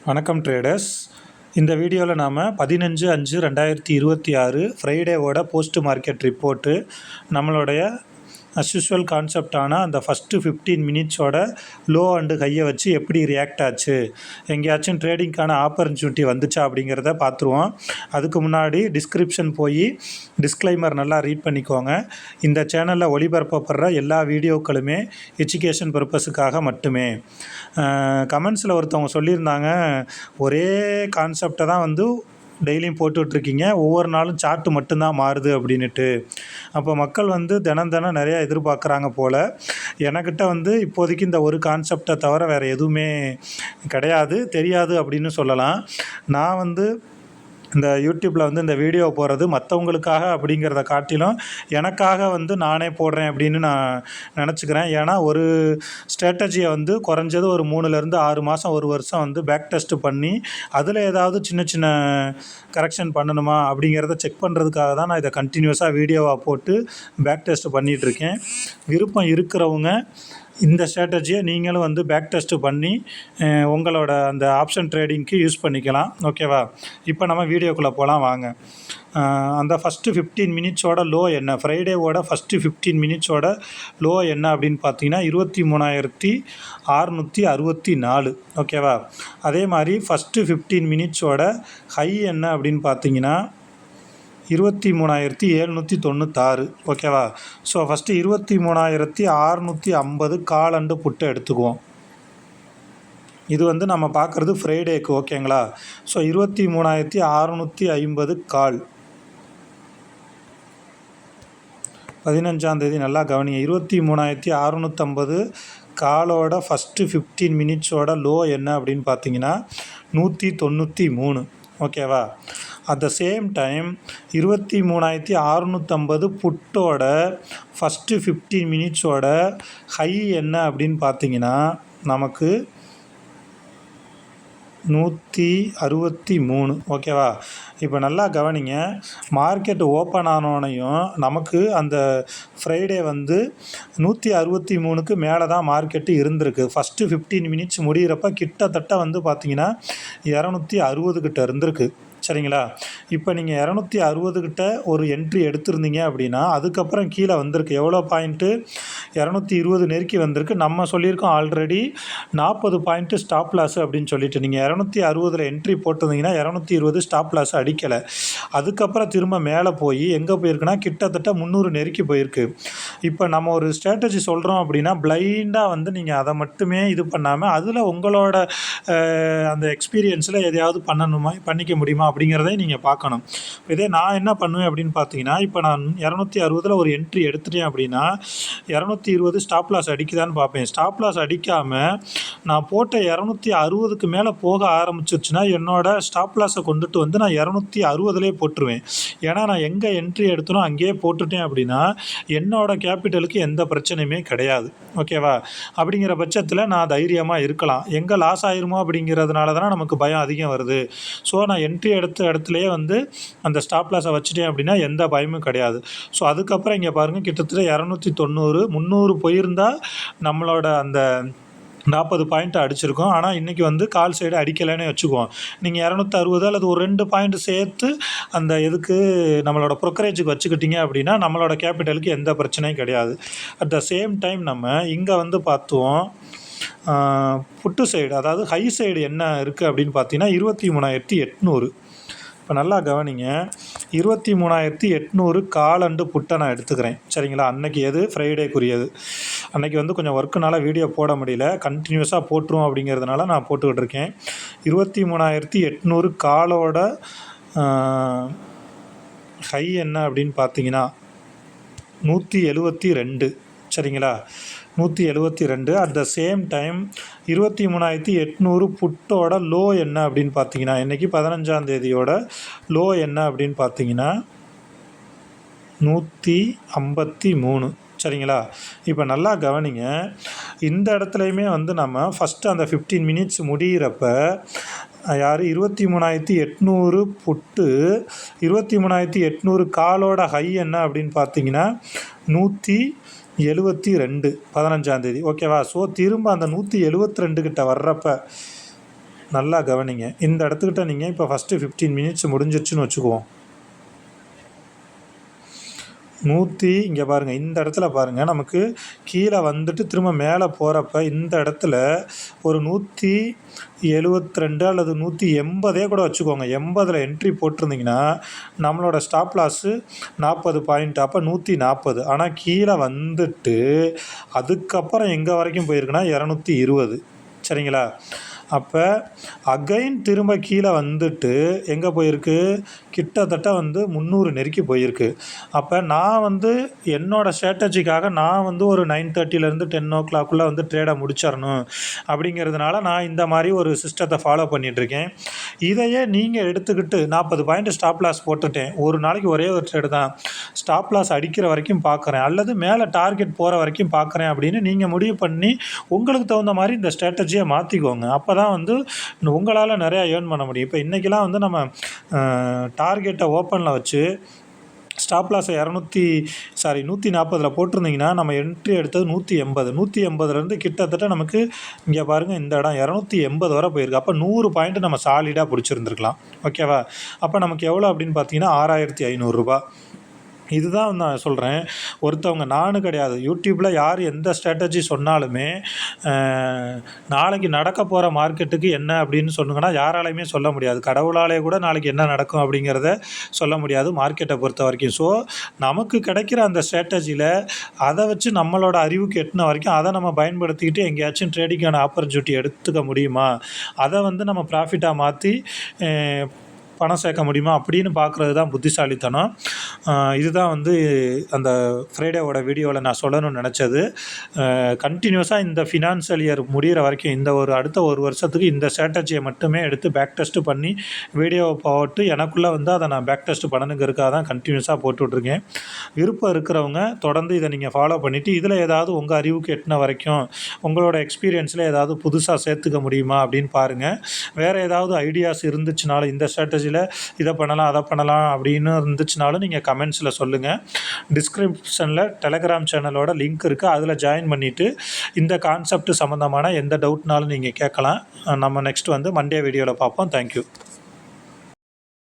வணக்கம் ட்ரேடர்ஸ். இந்த வீடியோவில் நாம் 15/5/2026 ஃப்ரைடேவோட போஸ்ட் மார்க்கெட் ரிப்போர்ட்டு நம்மளுடைய அஸ்யூஷுவல் கான்செப்டான அந்த ஃபஸ்ட்டு 15 மினிட்ஸோட லோ அண்டு ஹையை வச்சு எப்படி ரியாக்ட் ஆச்சு, எங்கேயாச்சும் ட்ரேடிங்க்கான ஆப்பர்ச்சுனிட்டி வந்துச்சா அப்படிங்கிறத பார்த்துருவோம். அதுக்கு முன்னாடி டிஸ்கிரிப்ஷன் போய் டிஸ்க்ளைமர் நல்லா ரீட் பண்ணிக்கோங்க. இந்த சேனலில் ஒளிபரப்பப்படுற எல்லா வீடியோக்களுமே எஜுகேஷன் பர்பஸுக்காக மட்டுமே. கமெண்ட்ஸில் ஒருத்தவங்க சொல்லியிருந்தாங்க, ஒரே கான்செப்டை தான் டெய்லியும் போட்டுட்ருக்கீங்க, ஒவ்வொரு நாளும் சார்ட்டு மட்டும்தான் மாறுது அப்படின்ட்டு. அப்போ மக்கள் தினம் தினம் நிறையா எதிர்பார்க்குறாங்க போல். எனக்கிட்ட இப்போதைக்கு இந்த ஒரு கான்செப்டை தவிர வேறு எதுவுமே கிடையாது, தெரியாது அப்படின்னு சொல்லலாம். நான் இந்த யூடியூப்பில் இந்த வீடியோ போடுறது மற்றவங்களுக்காக அப்படிங்கிறத காட்டிலும் எனக்காக நானே போடுறேன் அப்படின்னு நான் நினச்சிக்கிறேன். ஏன்னா ஒரு ஸ்ட்ராட்டஜியை குறைஞ்சது ஒரு 3லேருந்து 6 மாதம், ஒரு வருஷம் பேக் டெஸ்ட்டு பண்ணி அதில் ஏதாவது சின்ன சின்ன கரெக்ஷன் பண்ணணுமா அப்படிங்கிறத செக் பண்ணுறதுக்காக தான் நான் இதை கண்டினியூஸாக வீடியோவாக போட்டு பேக் டெஸ்ட்டு பண்ணிகிட்ருக்கேன். விருப்பம் இருக்கிறவங்க இந்த ஸ்ட்ராட்டஜியை நீங்களும் பேக் டெஸ்ட்டு பண்ணி உங்களோட அந்த ஆப்ஷன் ட்ரேடிங்க்கு யூஸ் பண்ணிக்கலாம். ஓகேவா? இப்போ நம்ம வீடியோக்குள்ளே போகலாம் வாங்க. அந்த ஃபஸ்ட்டு 15 மினிட்ஸோட லோ என்ன, ஃப்ரைடேவோட ஃபஸ்ட்டு 15 மினிட்ஸோட லோ என்ன அப்படின்னு பார்த்தீங்கன்னா 23,664. ஓகேவா? அதே மாதிரி ஃபஸ்ட்டு 15 மினிட்ஸோட ஹை என்ன அப்படின்னு பார்த்தீங்கன்னா 23,796. ஓகேவா? ஸோ ஃபஸ்ட்டு 23,650 கால் அண்டு புட்டை எடுத்துக்குவோம். இது நம்ம பார்க்குறது ஃப்ரைடேக்கு. ஓகேங்களா? ஸோ 23,650 கால் 15ஆம் தேதி நல்லா கவனிங்க. 23,650 காலோட ஃபஸ்ட்டு 15 மினிட்ஸோட லோ என்ன அப்படின்னு பார்த்தீங்கன்னா 193. ஓகேவா? அட் த சேம் டைம் 23,650 புட்டோட ஃபஸ்ட்டு 15 மினிட்ஸோட ஹை என்ன அப்படின்னு பார்த்தீங்கன்னா நமக்கு 163. ஓகேவா? இப்போ நல்லா கவனிங்க. மார்க்கெட் ஓப்பன் ஆனோனையும் நமக்கு அந்த ஃப்ரைடே 163க்கு மேலே தான் மார்க்கெட்டு இருந்திருக்கு. ஃபஸ்ட்டு 15 மினிட்ஸ் முடிகிறப்ப கிட்டத்தட்ட பார்த்தீங்கன்னா 260 கிட்ட இருந்திருக்கு. சரிங்களா? இப்போ நீங்கள் 260 கிட்ட ஒரு என்ட்ரி எடுத்திருந்தீங்க அப்படின்னா அதுக்கப்புறம் கீழே வந்திருக்கு. எவ்வளோ பாயிண்ட்டு? 220 நெருக்கி வந்திருக்கு. நம்ம சொல்லியிருக்கோம் ஆல்ரெடி 40 பாயிண்ட்டு ஸ்டாப் லாஸ் அப்படின்னு சொல்லிட்டு. நீங்கள் 260 என்ட்ரி போட்டிருந்தீங்கன்னா 220 ஸ்டாப் லாஸ் அடிக்கலை. அதுக்கப்புறம் திரும்ப மேலே போய் எங்கே போயிருக்குன்னா கிட்டத்தட்ட 300 நெருக்கி போயிருக்கு. இப்போ நம்ம ஒரு ஸ்ட்ராட்டஜி சொல்கிறோம் அப்படின்னா பிளைண்டாக நீங்கள் அதை மட்டுமே இது பண்ணாமல் அதில் உங்களோட அந்த எக்ஸ்பீரியன்ஸில் எதையாவது பண்ணிக்க முடியுமா அப்படிங்கிறதையும் நீங்கள் பார்க்கணும். இதே நான் என்ன பண்ணுவேன் அப்படின்னு பார்த்தீங்கன்னா, இப்போ நான் 260 ஒரு என்ட்ரி எடுத்துட்டேன் அப்படின்னா 220 ஸ்டாப் லாஸ் அடிக்குதான்னு பார்ப்பேன். ஸ்டாப் லாஸ் அடிக்காமல் நான் போட்ட 260க்கு மேலே போக ஆரம்பிச்சிருச்சுன்னா என்னோட ஸ்டாப் லாஸை கொண்டுட்டு நான் 260லே போட்டுருவேன். ஏன்னா நான் எங்கே என்ட்ரி எடுத்தனோ அங்கேயே போட்டுட்டேன் அப்படின்னா என்னோட கேபிட்டலுக்கு எந்த பிரச்சனையுமே கிடையாது. ஓகேவா? அப்படிங்கிற பட்சத்தில் நான் தைரியமாக இருக்கலாம். எங்கே லாஸ் ஆயிருமோ அப்படிங்கிறதுனால தானே நமக்கு பயம் அதிகம் வருது. ஸோ நான் என்ட்ரி எடுத்த இடத்துலையே அந்த ஸ்டாப் லாஸை வச்சுட்டேன் அப்படின்னா எந்த பயமும் கிடையாது. ஸோ அதுக்கப்புறம் இங்கே பாருங்கள், கிட்டத்தட்ட 290 300 போயிருந்தால் நம்மளோட அந்த 40 பாயிண்ட் அடிச்சிருக்கோம். ஆனால் இன்றைக்கி கால் சைடு அடிக்கலைன்னு வச்சுக்குவோம். நீங்கள் 260 அல்லது ஒரு 2 பாயிண்ட் சேர்த்து அந்த இதுக்கு நம்மளோட ப்ரோக்கரேஜுக்கு வச்சுக்கிட்டீங்க அப்படின்னா நம்மளோட கேபிட்டலுக்கு எந்த பிரச்சனையும் கிடையாது. அட் த சேம் டைம் நம்ம இங்கே பார்த்தோம் புட்டு சைடு, அதாவது ஹை சைடு என்ன இருக்குது அப்படின்னு பார்த்தீங்கன்னா 23,800. இப்போ நல்லா கவனிங்க. 23,800 கால் அண்டு புட்டை நான் எடுத்துக்கிறேன். சரிங்களா? அன்றைக்கி எது ஃப்ரைடேக்குரியது. அன்றைக்கி கொஞ்சம் ஒர்க்குனால வீடியோ போட முடியல, கண்டினியூஸாக போட்டுருவோம் அப்படிங்கிறதுனால நான் போட்டுக்கிட்டு இருக்கேன். 23,800 காலோட ஹை என்ன அப்படின்னு பார்த்தீங்கன்னா 172. சரிங்களா? 172. அட் த சேம் டைம் 23,800 புட்டோட லோ என்ன அப்படின்னு பார்த்தீங்கன்னா இன்றைக்கி 15ஆம் தேதியோட லோ என்ன அப்படின்னு பார்த்தீங்கன்னா 153. சரிங்களா? இப்போ நல்லா கவனிங்க. இந்த இடத்துலையுமே நம்ம ஃபஸ்ட்டு அந்த 15 மினிட்ஸ் முடிகிறப்ப 23,800 புட்டு 23,800 காலோட ஹை என்ன அப்படின்னு பார்த்தீங்கன்னா 172 15ஆம் தேதி. ஓகேவா? ஸோ திரும்ப அந்த 172 கிட்ட வர்றப்ப நல்லா கவனிங்க. இந்த இடத்துக்கிட்ட நீங்கள் இப்போ ஃபஸ்ட்டு 15 மினிட்ஸ் முடிஞ்சிருச்சுன்னு வச்சுக்குவோம். இங்கே பாருங்கள், இந்த இடத்துல பாருங்கள், நமக்கு கீழே வந்துட்டு திரும்ப மேலே போகிறப்ப இந்த இடத்துல ஒரு 172 அல்லது 180 கூட வச்சுக்கோங்க. 80ல் என்ட்ரி போட்டிருந்தீங்கன்னா நம்மளோட ஸ்டாப் லாஸு 40 பாயிண்ட், அப்போ 140. ஆனால் கீழே வந்துட்டு அதுக்கப்புறம் எங்கே வரைக்கும் போயிருக்குன்னா 220. சரிங்களா? அப்போ அகைன் திரும்ப கீழே வந்துட்டு எங்கே போயிருக்கு, கிட்டத்தட்ட 300 நெருக்கி போயிருக்கு. அப்போ நான் என்னோடய ஸ்ட்ராட்டஜிக்காக நான் ஒரு 9:30லேருந்து 10 ட்ரேடை முடிச்சிடணும் அப்படிங்கிறதுனால நான் இந்த மாதிரி ஒரு சிஸ்டத்தை ஃபாலோ பண்ணிகிட்ருக்கேன். இதையே நீங்கள் எடுத்துக்கிட்டு 40 பாயிண்ட் ஸ்டாப் லாஸ் போட்டுட்டேன், ஒரு நாளைக்கு ஒரே ஒரு ட்ரேடு தான், ஸ்டாப் லாஸ் அடிக்கிற வரைக்கும் பார்க்குறேன் அல்லது மேலே டார்கெட் போகிற வரைக்கும் பார்க்குறேன் அப்படின்னு நீங்கள் முடிவு பண்ணி உங்களுக்கு தகுந்த மாதிரி இந்த ஸ்ட்ராட்டஜியை மாற்றிக்கோங்க. அப்போ தான் உங்களால் நிறையா ஏர்ன் பண்ண முடியும். இப்போ இன்றைக்கெலாம் நம்ம டார்கெட்டை ஓப்பனில் வச்சு ஸ்டாப் லாஸை 140 போட்டிருந்தீங்கன்னா நம்ம என்ட்ரி எடுத்தது 180. 180லேருந்து கிட்டத்தட்ட நமக்கு இங்கே பாருங்கள், இந்த இடம் 280 வரை போயிருக்கு. அப்போ 100 பாயிண்ட் நம்ம சாலிடாக பிடிச்சிருந்துருக்கலாம். ஓகேவா? அப்போ நமக்கு எவ்வளோ அப்படின்னு பார்த்தீங்கன்னா 6500 இதுதான் நான் சொல்கிறேன். ஒருத்தவங்க நானும் கிடையாது, யூடியூப்பில் யார் எந்த ஸ்ட்ராட்டஜி சொன்னாலுமே நாளைக்கு நடக்க போகிற மார்க்கெட்டுக்கு என்ன அப்படின்னு சொன்னீங்கன்னா யாராலையுமே சொல்ல முடியாது. கடவுளாலே கூட நாளைக்கு என்ன நடக்கும் அப்படிங்கிறத சொல்ல முடியாது மார்க்கெட்டை பொறுத்த வரைக்கும். ஸோ நமக்கு கிடைக்கிற அந்த ஸ்ட்ராட்டஜியில் அதை வச்சு நம்மளோட அறிவுக்கு எட்டின வரைக்கும் அதை நம்ம பயன்படுத்திக்கிட்டு எங்கேயாச்சும் ட்ரேடிங்கான ஆப்பர்ச்சுனிட்டி எடுத்துக்க முடியுமா, அதை நம்ம ப்ராஃபிட்டாக மாற்றி பணம் சேர்க்க முடியுமா அப்படின்னு பார்க்குறது தான் புத்திசாலித்தனம். இதுதான் அந்த ஃப்ரைடேவோட வீடியோவில் நான் சொல்லணும்னு நினச்சது. கண்டினியூஸாக இந்த ஃபினான்ஷியல் இயர் முடிகிற வரைக்கும் இந்த அடுத்த ஒரு வருஷத்துக்கு இந்த ஸ்ட்ராட்டஜியை மட்டுமே எடுத்து பேக் டெஸ்ட்டு பண்ணி வீடியோவை போட்டு எனக்குள்ளே அதை நான் பேக் டெஸ்ட்டு பண்ணணுங்கிறதுக்காக தான் கண்டினியூஸாக போட்டுட்ருக்கேன். விருப்பம் இருக்கிறவங்க தொடர்ந்து இதை நீங்கள் ஃபாலோ பண்ணிவிட்டு இதில் ஏதாவது உங்கள் அறிவுக்கு எட்டின வரைக்கும் உங்களோட எக்ஸ்பீரியன்ஸில் ஏதாவது புதுசாக சேர்த்துக்க முடியுமா அப்படின்னு பாருங்கள். வேறு ஏதாவது ஐடியாஸ் இருந்துச்சுனாலும் இந்த ஸ்ட்ராட்டஜியில் இதை பண்ணலாம் அதை பண்ணலாம் அப்படின்னு இருந்துச்சுனாலும் நீங்கள் கமெண்ட்ஸில் சொல்லுங்கள். டிஸ்கிரிப்ஷனில் டெலகிராம் சேனலோட லிங்க் இருக்குது, அதில் ஜாயின் பண்ணிவிட்டு இந்த கான்செப்ட் சம்மந்தமான எந்த டவுட்னாலும் நீங்கள் கேட்கலாம். நம்ம நெக்ஸ்ட் மண்டே வீடியோவில் பார்ப்போம். தேங்க்யூ.